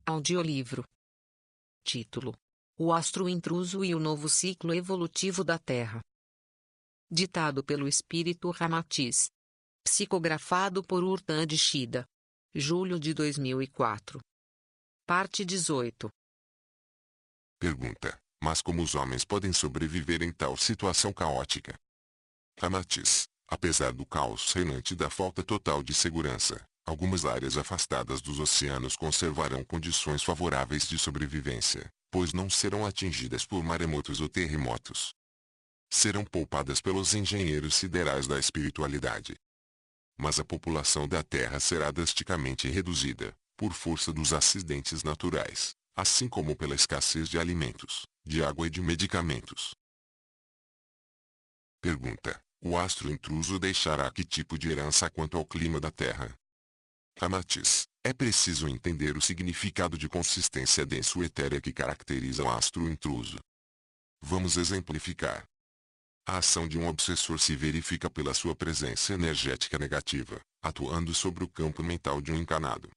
Audiolivro. Título: O Astro Intruso e o Novo Ciclo Evolutivo da Terra. Ditado pelo Espírito Ramatiz. Psicografado por Urtan de Shida. Julho de 2004. Parte 18. Pergunta: mas como os homens podem sobreviver em tal situação caótica? Ramatiz: apesar do caos reinante da falta total de segurança, algumas áreas afastadas dos oceanos conservarão condições favoráveis de sobrevivência, pois não serão atingidas por maremotos ou terremotos. Serão poupadas pelos engenheiros siderais da espiritualidade. Mas a população da Terra será drasticamente reduzida, por força dos acidentes naturais, assim como pela escassez de alimentos, de água e de medicamentos. Pergunta: o astro intruso deixará que tipo de herança quanto ao clima da Terra? Ramatiz: é preciso entender o significado de consistência denso-etérea que caracteriza o astro intruso. Vamos exemplificar. A ação de um obsessor se verifica pela sua presença energética negativa, atuando sobre o campo mental de um encarnado.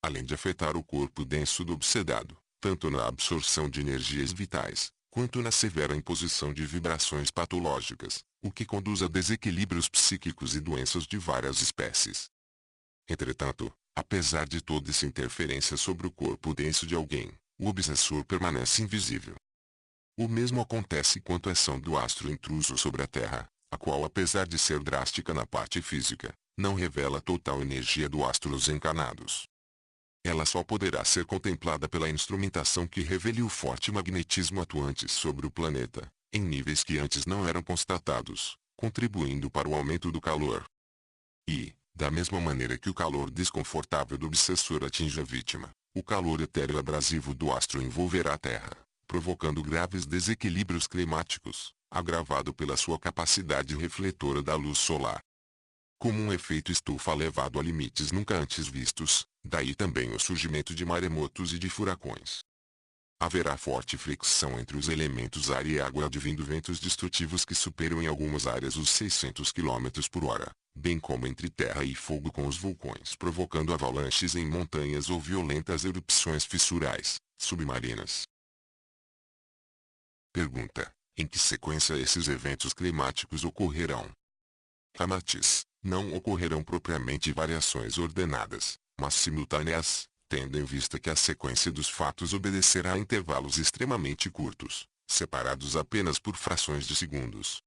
Além de afetar o corpo denso do obsedado, tanto na absorção de energias vitais, quanto na severa imposição de vibrações patológicas, o que conduz a desequilíbrios psíquicos e doenças de várias espécies. Entretanto, apesar de toda essa interferência sobre o corpo denso de alguém, o obsessor permanece invisível. O mesmo acontece quanto à ação do astro intruso sobre a Terra, a qual, apesar de ser drástica na parte física, não revela a total energia do astro nos encarnados. Ela só poderá ser contemplada pela instrumentação que revele o forte magnetismo atuante sobre o planeta, em níveis que antes não eram constatados, contribuindo para o aumento do calor. E, da mesma maneira que o calor desconfortável do obsessor atinge a vítima, o calor etéreo abrasivo do astro envolverá a Terra, provocando graves desequilíbrios climáticos, agravado pela sua capacidade refletora da luz solar. Como um efeito estufa levado a limites nunca antes vistos, daí também o surgimento de maremotos e de furacões. Haverá forte fricção entre os elementos ar e água, advindo ventos destrutivos que superam em algumas áreas os 600 km por hora, bem como entre terra e fogo com os vulcões provocando avalanches em montanhas ou violentas erupções fissurais, submarinas. Pergunta: em que sequência esses eventos climáticos ocorrerão? Ramatiz: não ocorrerão propriamente variações ordenadas, mas simultâneas, tendo em vista que a sequência dos fatos obedecerá a intervalos extremamente curtos, separados apenas por frações de segundos.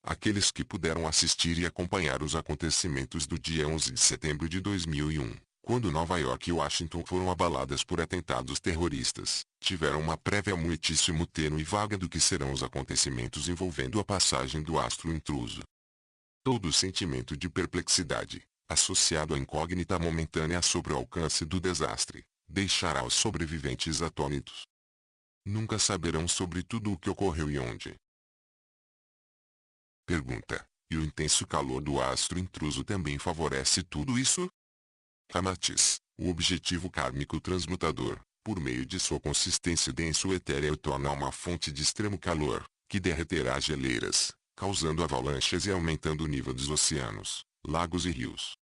Aqueles que puderam assistir e acompanhar os acontecimentos do dia 11 de setembro de 2001, quando Nova York e Washington foram abaladas por atentados terroristas, tiveram uma prévia muitíssimo tênue e vaga do que serão os acontecimentos envolvendo a passagem do astro intruso. Todo o sentimento de perplexidade, associado à incógnita momentânea sobre o alcance do desastre, deixará os sobreviventes atônitos. Nunca saberão sobre tudo o que ocorreu e onde. Pergunta: e o intenso calor do astro intruso também favorece tudo isso? Ramatiz: o objetivo kármico transmutador, por meio de sua consistência denso-etérea, o torna uma fonte de extremo calor, que derreterá geleiras, causando avalanches e aumentando o nível dos oceanos, lagos e rios.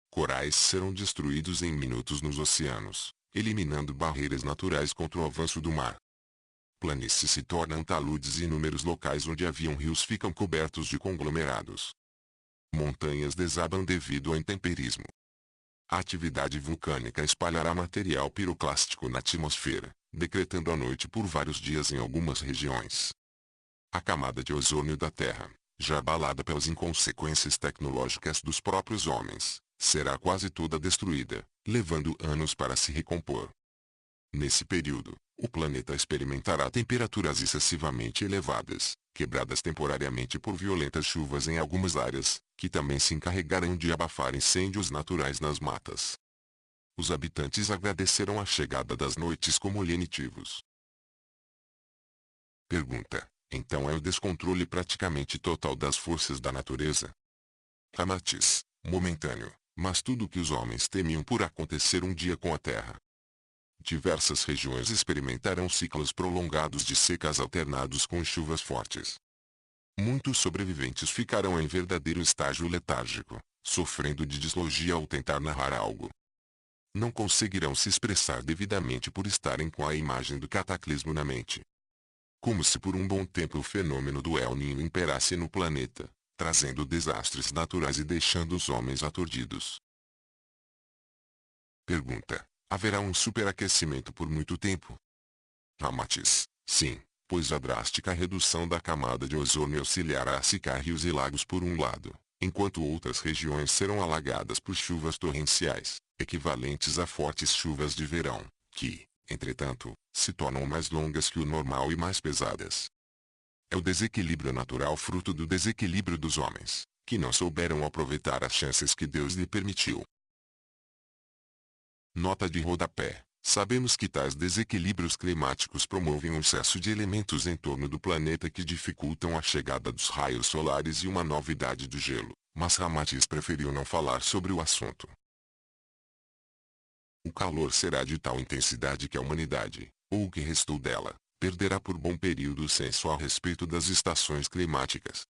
Corais serão destruídos em minutos nos oceanos, eliminando barreiras naturais contra o avanço do mar. Planícies se tornam taludes e inúmeros locais onde haviam rios ficam cobertos de conglomerados. Montanhas desabam devido ao intemperismo. A atividade vulcânica espalhará material piroclástico na atmosfera, decretando a noite por vários dias em algumas regiões. A camada de ozônio da Terra, já abalada pelas inconsequências tecnológicas dos próprios homens, será quase toda destruída, levando anos para se recompor. Nesse período, o planeta experimentará temperaturas excessivamente elevadas, quebradas temporariamente por violentas chuvas em algumas áreas, que também se encarregarão de abafar incêndios naturais nas matas. Os habitantes agradecerão a chegada das noites como lenitivos. Pergunta: então é o descontrole praticamente total das forças da natureza? Ramatiz: momentâneo, mas tudo o que os homens temiam por acontecer um dia com a Terra. Diversas regiões experimentarão ciclos prolongados de secas alternados com chuvas fortes. Muitos sobreviventes ficarão em verdadeiro estágio letárgico, sofrendo de dislogia ao tentar narrar algo. não conseguirão se expressar devidamente por estarem com a imagem do cataclismo na mente. Como se por um bom tempo o fenômeno do El Niño imperasse no planeta, trazendo desastres naturais e deixando os homens aturdidos. Pergunta: haverá um superaquecimento por muito tempo? Ramatiz: sim, pois a drástica redução da camada de ozônio auxiliará a secar rios e lagos por um lado, enquanto outras regiões serão alagadas por chuvas torrenciais, equivalentes a fortes chuvas de verão, que, entretanto, se tornam mais longas que o normal e mais pesadas. É o desequilíbrio natural fruto do desequilíbrio dos homens, que não souberam aproveitar as chances que Deus lhe permitiu. Nota de rodapé: sabemos que tais desequilíbrios climáticos promovem um excesso de elementos em torno do planeta que dificultam a chegada dos raios solares e uma novidade do gelo, mas Ramatiz preferiu não falar sobre o assunto. O calor será de tal intensidade que a humanidade, ou o que restou dela, perderá por bom período o senso a respeito das estações climáticas.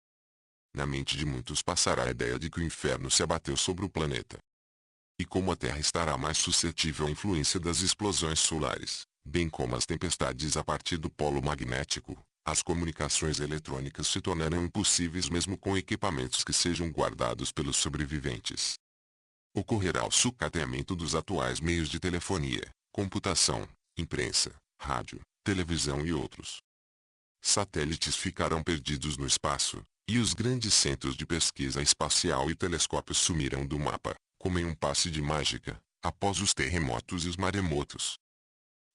Na mente de muitos passará a ideia de que o inferno se abateu sobre o planeta. E como a Terra estará mais suscetível à influência das explosões solares, bem como as tempestades a partir do polo magnético, as comunicações eletrônicas se tornarão impossíveis mesmo com equipamentos que sejam guardados pelos sobreviventes. Ocorrerá o sucateamento dos atuais meios de telefonia, computação, imprensa, rádio, televisão e outros. Satélites ficarão perdidos no espaço, e os grandes centros de pesquisa espacial e telescópios sumirão do mapa, como em um passe de mágica, após os terremotos e os maremotos.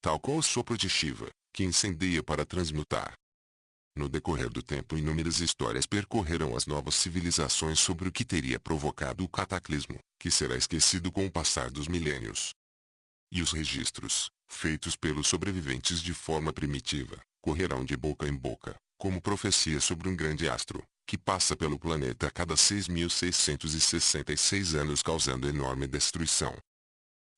Tal qual o sopro de Shiva, que incendeia para transmutar. No decorrer do tempo, inúmeras histórias percorrerão as novas civilizações sobre o que teria provocado o cataclismo, que será esquecido com o passar dos milênios. E os registros, feitos pelos sobreviventes de forma primitiva, correrão de boca em boca, como profecia sobre um grande astro, que passa pelo planeta a cada 6.666 anos causando enorme destruição.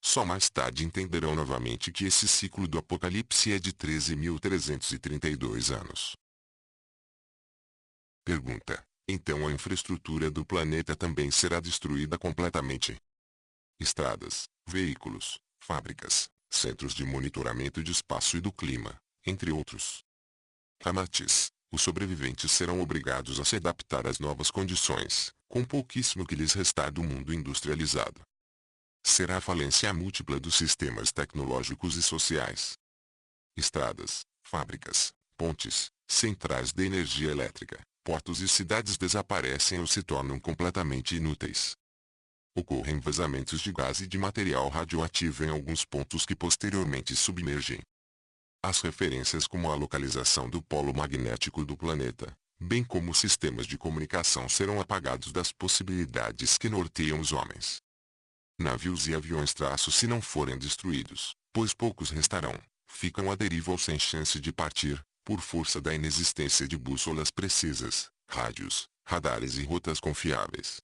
Só mais tarde entenderão novamente que esse ciclo do Apocalipse é de 13.332 anos. Pergunta: então a infraestrutura do planeta também será destruída completamente? Estradas, veículos, fábricas, centros de monitoramento de espaço e do clima, entre outros. Ramatiz: os sobreviventes serão obrigados a se adaptar às novas condições, com pouquíssimo que lhes restar do mundo industrializado. Será a falência múltipla dos sistemas tecnológicos e sociais. Estradas, fábricas, pontes, centrais de energia elétrica, portos e cidades desaparecem ou se tornam completamente inúteis. Ocorrem vazamentos de gás e de material radioativo em alguns pontos que posteriormente submergem. As referências como a localização do polo magnético do planeta, bem como sistemas de comunicação serão apagados das possibilidades que norteiam os homens. Navios e aviões se não forem destruídos, pois poucos restarão, ficam à deriva ou sem chance de partir, por força da inexistência de bússolas precisas, rádios, radares e rotas confiáveis.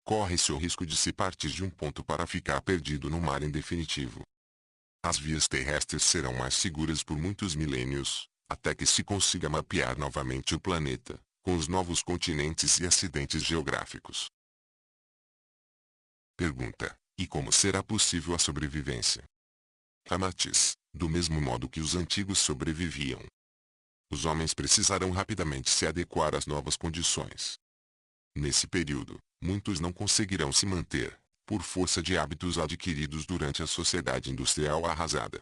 Corre-se o risco de se partir de um ponto para ficar perdido no mar em definitivo. As vias terrestres serão mais seguras por muitos milênios, até que se consiga mapear novamente o planeta, com os novos continentes e acidentes geográficos. Pergunta: e como será possível a sobrevivência? Ramatiz: do mesmo modo que os antigos sobreviviam. Os homens precisarão rapidamente se adequar às novas condições. Nesse período, muitos não conseguirão se manter, por força de hábitos adquiridos durante a sociedade industrial arrasada.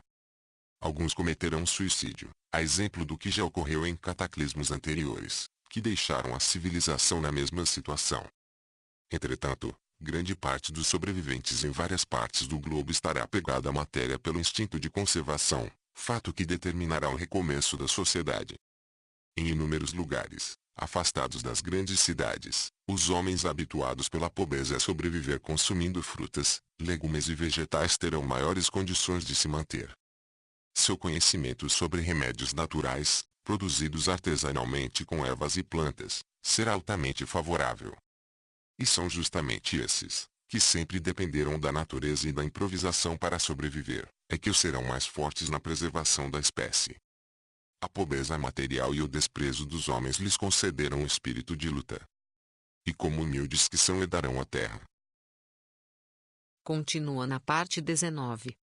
Alguns cometerão suicídio, a exemplo do que já ocorreu em cataclismos anteriores, que deixaram a civilização na mesma situação. Entretanto, grande parte dos sobreviventes em várias partes do globo estará apegada à matéria pelo instinto de conservação, fato que determinará o recomeço da sociedade. Em inúmeros lugares, afastados das grandes cidades, os homens habituados pela pobreza a sobreviver consumindo frutas, legumes e vegetais terão maiores condições de se manter. Seu conhecimento sobre remédios naturais, produzidos artesanalmente com ervas e plantas, será altamente favorável. E são justamente esses, que sempre dependeram da natureza e da improvisação para sobreviver, é que os serão mais fortes na preservação da espécie. A pobreza material e o desprezo dos homens lhes concederam um espírito de luta. E como humildes que são herdarão a terra. Continua na parte 19.